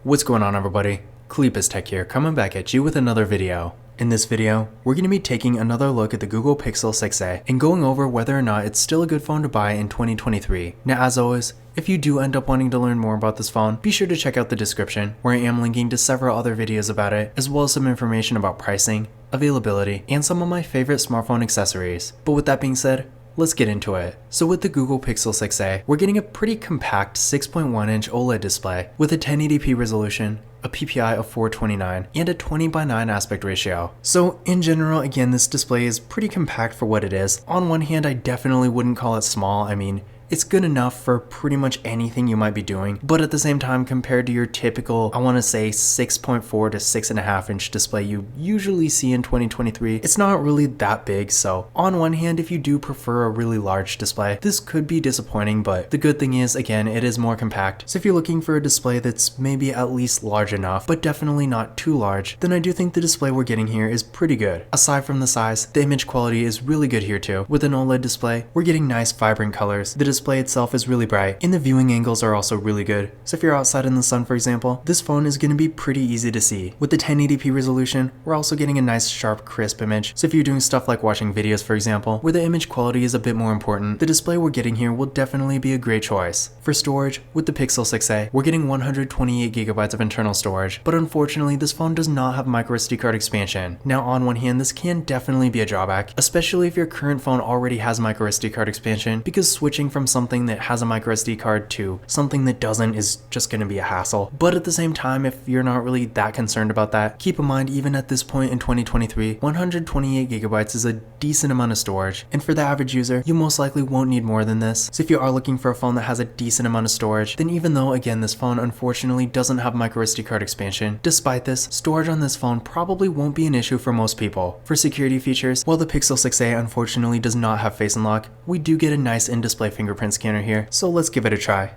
What's going on, everybody? Cleepus Tech here, coming back at you with another video. In this video, we're going to be taking another look at the Google Pixel 6a and going over whether or not it's still a good phone to buy in 2023. Now, as always, if you do end up wanting to learn more about this phone, be sure to check out the description, where I am linking to several other videos about it, as well as some information about pricing, availability, and some of my favorite smartphone accessories. But with that being said, let's get into it. So with the Google Pixel 6a, we're getting a pretty compact 6.1-inch OLED display with a 1080p resolution, a PPI of 429, and a 20:9 aspect ratio. So in general, again, this display is pretty compact for what it is. On one hand, I definitely wouldn't call it small. I mean, it's good enough for pretty much anything you might be doing, but at the same time, compared to your typical, I want to say 6.4 to 6.5 inch display you usually see in 2023, it's not really that big. So on one hand, if you do prefer a really large display, this could be disappointing, but the good thing is, again, it is more compact. So if you're looking for a display that's maybe at least large enough, but definitely not too large, then I do think the display we're getting here is pretty good. Aside from the size, the image quality is really good here too. With an OLED display, we're getting nice vibrant colors. The display itself is really bright, and the viewing angles are also really good. So if you're outside in the sun, for example, this phone is going to be pretty easy to see. With the 1080p resolution, we're also getting a nice sharp crisp image. So if you're doing stuff like watching videos, for example, where the image quality is a bit more important, the display we're getting here will definitely be a great choice. For storage, with the Pixel 6a, we're getting 128GB of internal storage, but unfortunately this phone does not have microSD card expansion. Now on one hand, this can definitely be a drawback, especially if your current phone already has microSD card expansion, because switching from something that has a microSD card to something that doesn't is just going to be a hassle. But at the same time, if you're not really that concerned about that, keep in mind, even at this point in 2023, 128GB is a decent amount of storage, and for the average user, you most likely won't need more than this. So if you are looking for a phone that has a decent amount of storage, then even though, again, this phone unfortunately doesn't have microSD card expansion, despite this, storage on this phone probably won't be an issue for most people. For security features, while the Pixel 6a unfortunately does not have Face Unlock, we do get a nice in-display fingerprint scanner here, so let's give it a try.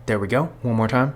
There we go, one more time.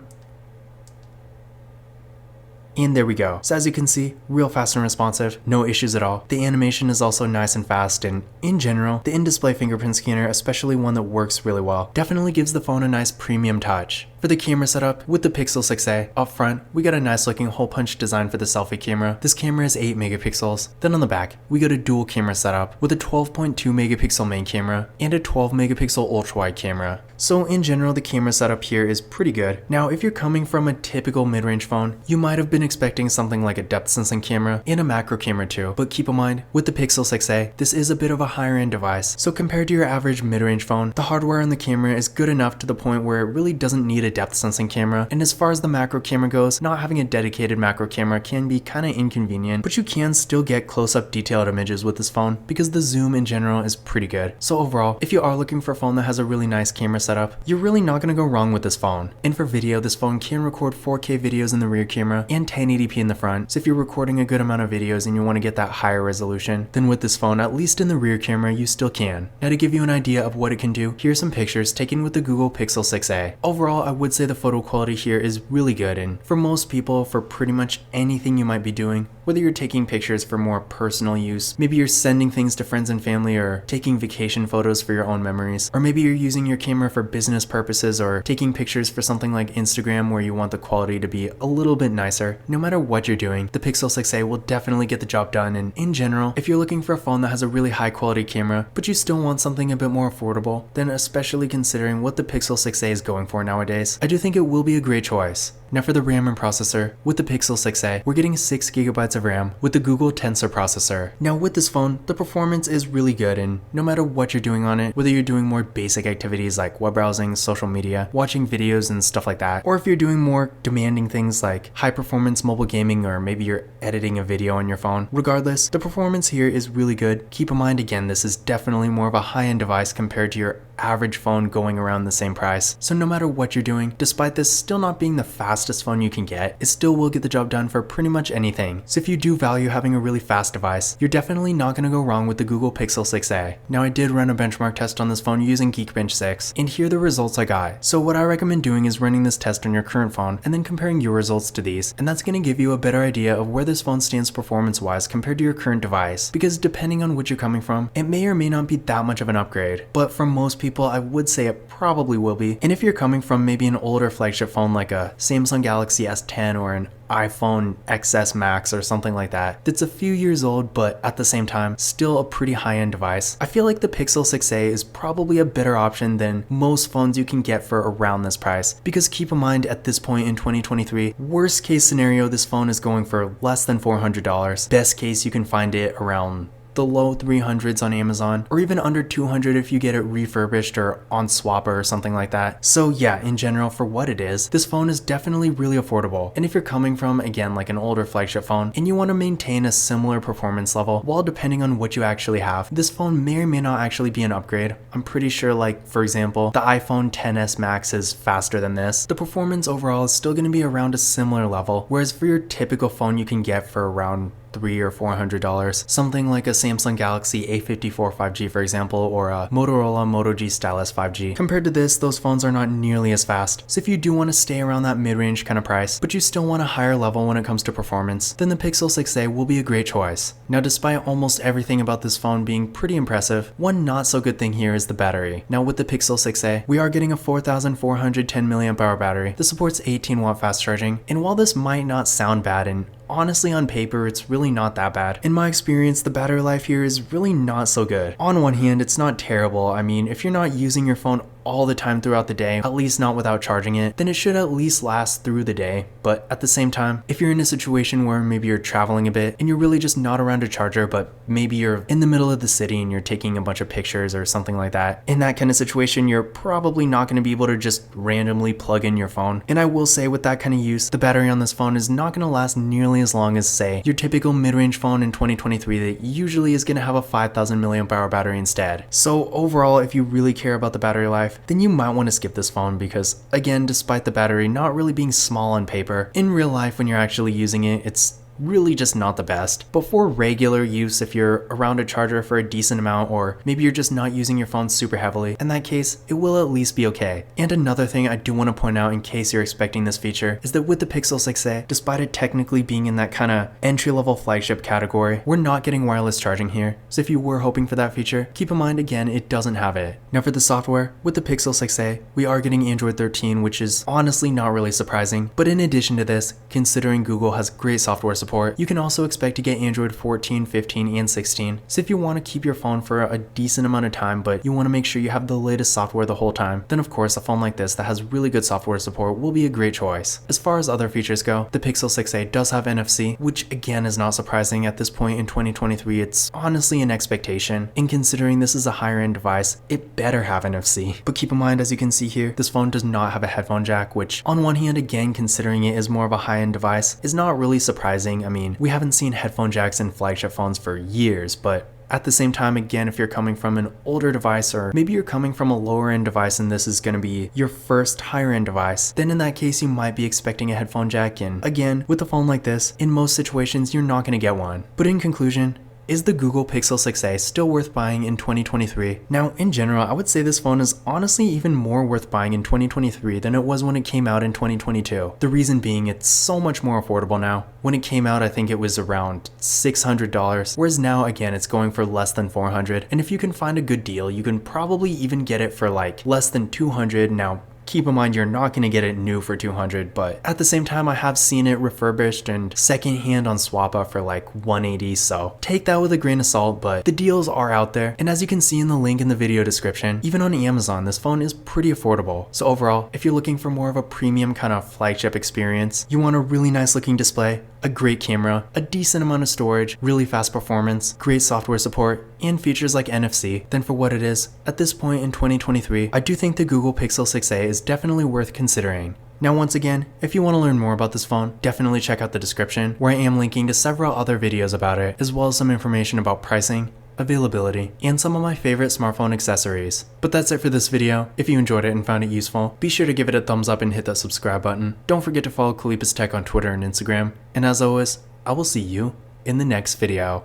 And there we go. So as you can see, real fast and responsive, no issues at all. The animation is also nice and fast, and in general, the in-display fingerprint scanner, especially one that works really well, definitely gives the phone a nice premium touch. For the camera setup, with the Pixel 6a, up front, we got a nice looking hole punch design for the selfie camera. This camera is 8 megapixels. Then on the back, we got a dual camera setup with a 12.2 megapixel main camera and a 12 megapixel ultra wide camera. So in general, the camera setup here is pretty good. Now, if you're coming from a typical mid-range phone, you might have been expecting something like a depth sensing camera and a macro camera too, but keep in mind, with the Pixel 6a, this is a bit of a higher end device. So compared to your average mid-range phone, the hardware on the camera is good enough to the point where it really doesn't need a depth sensing camera. And as far as the macro camera goes, not having a dedicated macro camera can be kind of inconvenient, but you can still get close-up detailed images with this phone because the zoom in general is pretty good. So overall, if you are looking for a phone that has a really nice camera setup, you're really not going to go wrong with this phone. And for video, this phone can record 4K videos in the rear camera and 1080p in the front. So if you're recording a good amount of videos and you want to get that higher resolution, then with this phone, at least in the rear camera, you still can. Now, to give you an idea of what it can do, here's some pictures taken with the Google Pixel 6a. Overall, I would say the photo quality here is really good, and for most people, for pretty much anything you might be doing, whether you're taking pictures for more personal use, maybe you're sending things to friends and family, or taking vacation photos for your own memories, or maybe you're using your camera for business purposes, or taking pictures for something like Instagram where you want the quality to be a little bit nicer. No matter what you're doing, the Pixel 6a will definitely get the job done. And in general, if you're looking for a phone that has a really high quality camera, but you still want something a bit more affordable, then especially considering what the Pixel 6a is going for nowadays, I do think it will be a great choice. Now for the RAM and processor, with the Pixel 6a, we're getting 6GB of RAM with the Google Tensor processor. Now with this phone, the performance is really good, and no matter what you're doing on it, whether you're doing more basic activities like web browsing, social media, watching videos and stuff like that, or if you're doing more demanding things like high performance mobile gaming, or maybe you're editing a video on your phone, regardless, the performance here is really good. Keep in mind, again, this is definitely more of a high-end device compared to your average phone going around the same price. So no matter what you're doing, despite this still not being the fastest fastest phone you can get, it still will get the job done for pretty much anything. So if you do value having a really fast device, you're definitely not going to go wrong with the Google Pixel 6a. Now I did run a benchmark test on this phone using Geekbench 6, and here are the results I got. So what I recommend doing is running this test on your current phone and then comparing your results to these, and that's going to give you a better idea of where this phone stands performance wise compared to your current device, because depending on what you're coming from, it may or may not be that much of an upgrade, but for most people I would say it probably will be. And if you're coming from maybe an older flagship phone like a Samsung Galaxy S10 or an iPhone XS Max or something like that, that's a few years old but at the same time still a pretty high-end device, I feel like the Pixel 6a is probably a better option than most phones you can get for around this price, because keep in mind at this point in 2023, worst case scenario this phone is going for less than $400. Best case you can find it around the low 300s on Amazon, or even under 200 if you get it refurbished or on Swapper or something like that. So yeah, in general, for what it is, this phone is definitely really affordable. And if you're coming from, again, like an older flagship phone, and you want to maintain a similar performance level, while depending on what you actually have, this phone may or may not actually be an upgrade. I'm pretty sure, like, for example, the iPhone XS Max is faster than this. The performance overall is still going to be around a similar level, whereas for your typical phone you can get for around $300 or $400, something like a Samsung Galaxy A54 5G for example, or a Motorola Moto G Stylus 5G. Compared to this, those phones are not nearly as fast. So if you do want to stay around that mid-range kind of price, but you still want a higher level when it comes to performance, then the Pixel 6a will be a great choice. Now despite almost everything about this phone being pretty impressive, one not so good thing here is the battery. Now with the Pixel 6a, we are getting a 4410 mAh battery that supports 18-watt fast charging, and while this might not sound bad, and honestly on paper it's really not that bad, in my experience the battery life here is really not so good. On one hand, it's not terrible. I mean, if you're not using your phone all the time throughout the day, at least not without charging it, then it should at least last through the day. But at the same time, if you're in a situation where maybe you're traveling a bit and you're really just not around a charger, but maybe you're in the middle of the city and you're taking a bunch of pictures or something like that, in that kind of situation you're probably not going to be able to just randomly plug in your phone. And I will say with that kind of use, the battery on this phone is not going to last nearly as long as, say, your typical mid-range phone in 2023 that usually is going to have a 5000 mAh battery instead. So overall, if you really care about the battery life, then you might want to skip this phone, because again, despite the battery not really being small on paper, in real life when you're actually using it, it's really just not the best. But for regular use, if you're around a charger for a decent amount, or maybe you're just not using your phone super heavily, in that case, it will at least be okay. And another thing I do want to point out in case you're expecting this feature is that with the Pixel 6a, despite it technically being in that kind of entry-level flagship category, we're not getting wireless charging here. So if you were hoping for that feature, keep in mind again, it doesn't have it. Now for the software, with the Pixel 6a, we are getting Android 13, which is honestly not really surprising. But in addition to this, considering Google has great software support, you can also expect to get Android 14, 15, and 16. So if you want to keep your phone for a decent amount of time, but you want to make sure you have the latest software the whole time, then of course a phone like this that has really good software support will be a great choice. As far as other features go, the Pixel 6a does have NFC, which again is not surprising at this point in 2023. It's honestly an expectation, and considering this is a higher end device, it better have NFC. But keep in mind, as you can see here, this phone does not have a headphone jack, which on one hand, again, considering it is more of a high end device, is not really surprising. I mean, we haven't seen headphone jacks in flagship phones for years, but at the same time, again, if you're coming from an older device, or maybe you're coming from a lower end device and this is going to be your first higher end device, then in that case you might be expecting a headphone jack. And again, with a phone like this, in most situations you're not going to get one. But in conclusion, is the Google Pixel 6a still worth buying in 2023? Now, in general, I would say this phone is honestly even more worth buying in 2023 than it was when it came out in 2022. The reason being, it's so much more affordable now. When it came out, I think it was around $600, whereas now, again, it's going for less than $400. And if you can find a good deal, you can probably even get it for like less than $200. Now, keep in mind, you're not going to get it new for $200, but at the same time, I have seen it refurbished and secondhand on Swappa for like $180, so take that with a grain of salt, but the deals are out there. And as you can see in the link in the video description, even on Amazon, this phone is pretty affordable. So overall, if you're looking for more of a premium kind of flagship experience, you want a really nice looking display, a great camera, a decent amount of storage, really fast performance, great software support, and features like NFC, then for what it is, at this point in 2023, I do think the Google Pixel 6a is definitely worth considering. Now once again, if you want to learn more about this phone, definitely check out the description, where I am linking to several other videos about it, as well as some information about pricing availability, and some of my favorite smartphone accessories. But that's it for this video. If you enjoyed it and found it useful, be sure to give it a thumbs up and hit that subscribe button. Don't forget to follow Kalipus Tech on Twitter and Instagram. And as always, I will see you in the next video.